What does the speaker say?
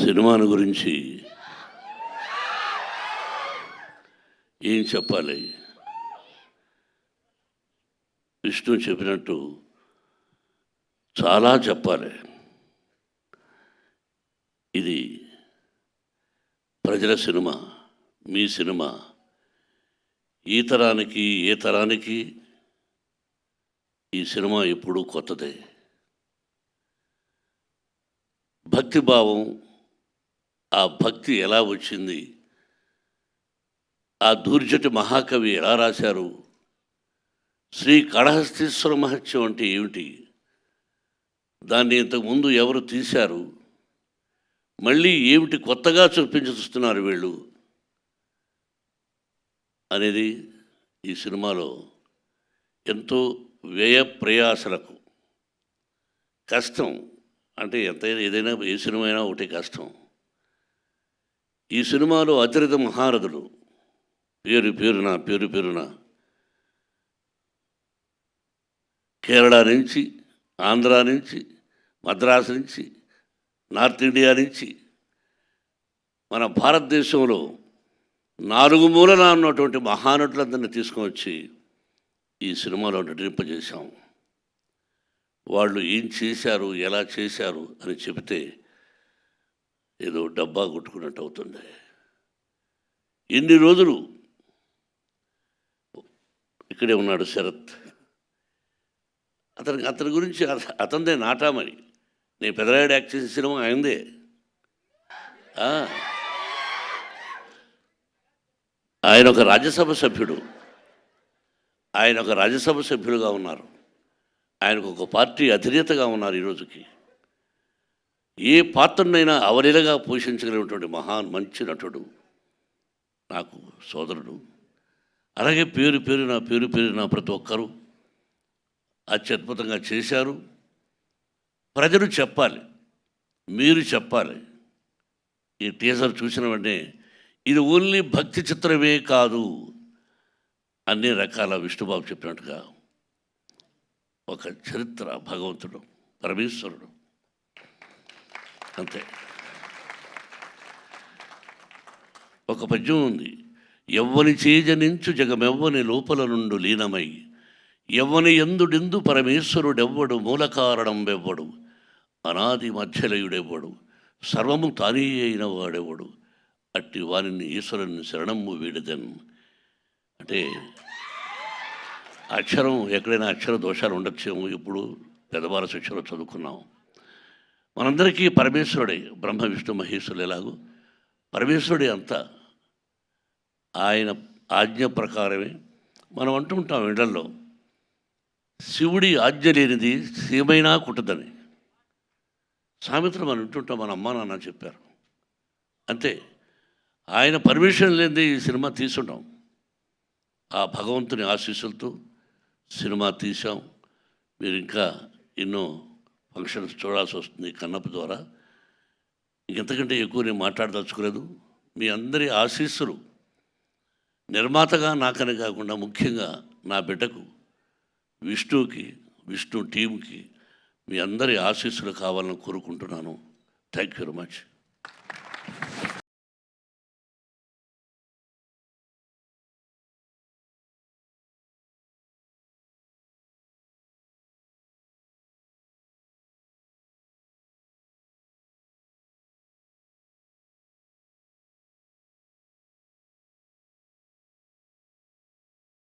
సినిమాను గురించి ఏం చెప్పాలి? విష్ణు చెప్పినట్టు చాలా చెప్పాలి. ఇది ప్రజల సినిమా, మీ సినిమా. ఈ తరానికి ఏ తరానికి ఈ సినిమా ఎప్పుడూ కొత్తదే. భక్తిభావం, ఆ భక్తి ఎలా వచ్చింది, ఆ దూర్జటి మహాకవి ఎలా రాశారు, శ్రీ కాళహస్తీశ్వర మహత్యం అంటే ఏమిటి, దాన్ని ఇంతకుముందు ఎవరు తీశారు, మళ్ళీ ఏమిటి కొత్తగా చూస్తున్నారు వీళ్ళు అనేది ఈ సినిమాలో ఎంతో వ్యయ ప్రయాసలకు కష్టం. అంటే ఎంతైనా ఏదైనా ఏ సినిమా అయినా ఒకటి కష్టం. ఈ సినిమాలో అతిరథ మహారథులు పేరు పేరున కేరళ నుంచి, ఆంధ్ర నుంచి, మద్రాసు నుంచి, నార్త్ ఇండియా నుంచి, మన భారతదేశంలో 4 మూలన ఉన్నటువంటి మహానటులందరినీ తీసుకువచ్చి ఈ సినిమాలో నటింపజేశాం. వాళ్ళు ఏం చేశారు, ఎలా చేశారు అని చెబితే ఏదో డబ్బా కొట్టుకున్నట్టు అవుతుంది. ఎన్ని రోజులు ఇక్కడే ఉన్నాడు శరత్. అతని గురించి అతనిదే నాటామని. నేను పెదరాయుడు యాక్ట్ చేసిన సినిమా అయిందే. ఆయన ఒక రాజ్యసభ సభ్యుడుగా ఉన్నారు. ఆయనకు ఒక పార్టీ అధినేతగా ఉన్నారు. ఈరోజుకి ఏ పాత్రనైనా అవలీలగా పోషించగలిగినటువంటి మంచి నటుడు, నాకు సోదరుడు. అలాగే పేరున ప్రతి ఒక్కరూ అత్యద్భుతంగా చేశారు. ప్రజలు చెప్పాలి, మీరు చెప్పాలి. ఈ టీజర్ చూసిన వెంటనే ఇది ఓన్లీ భక్తి చిత్రమే కాదు, అన్ని రకాల విష్ణుబాబు చెప్పినట్టుగా ఒక చరిత్ర, భగవంతుడు, పరమేశ్వరుడు, అంతే. ఒక పద్యం ఉంది, ఎవ్వని చేజనించు జగమెవ్వని లోపల నుండు లీనమై, ఎవ్వని ఎందుడెందు పరమేశ్వరుడెవ్వడు, మూల కారణం వెవ్వడు, అనాది మధ్యలయుడెవ్వడు, సర్వము తానే అయిన వాడెవ్వడు, అట్టి వారిని ఈశ్వరుని శరణము వీడదన్. అంటే అక్షరం ఎక్కడైనా అక్షర దోషాలు ఉండొచ్చేమో. ఇప్పుడు పెద్దవాళ్ళ శిక్షలో చదువుకున్నాం. మనందరికీ పరమేశ్వరుడే, బ్రహ్మ విష్ణు మహేశ్వరులు ఎలాగో పరమేశ్వరుడే అంతా. ఆయన ఆజ్ఞ ప్రకారమే మనం అంటుంటాం ఇళ్లలో, శివుడి ఆజ్ఞ లేనిది సీమైనా కుట్టదని. సామెతలు మనం వింటుంటాం, మన అమ్మా నాన్న చెప్పారు. అంతే, ఆయన పర్మిషన్ లేనిదే ఈ సినిమా తీసుంటాం. ఆ భగవంతుని ఆశీస్సులతో సినిమా తీసాం. మీరు ఇంకా ఎన్నో ఫంక్షన్స్ చూడాల్సి వస్తుంది కన్నప్ప ద్వారా. ఇంకెంతకంటే ఎక్కువ నేను మాట్లాడదలుచుకోలేదు. మీ అందరి ఆశీస్సులు నిర్మాతగా నాకని కాకుండా ముఖ్యంగా నా బిడ్డకు విష్ణుకి, విష్ణు టీంకి మీ అందరి ఆశీస్సులు కావాలని కోరుకుంటున్నాను. Thank you very much.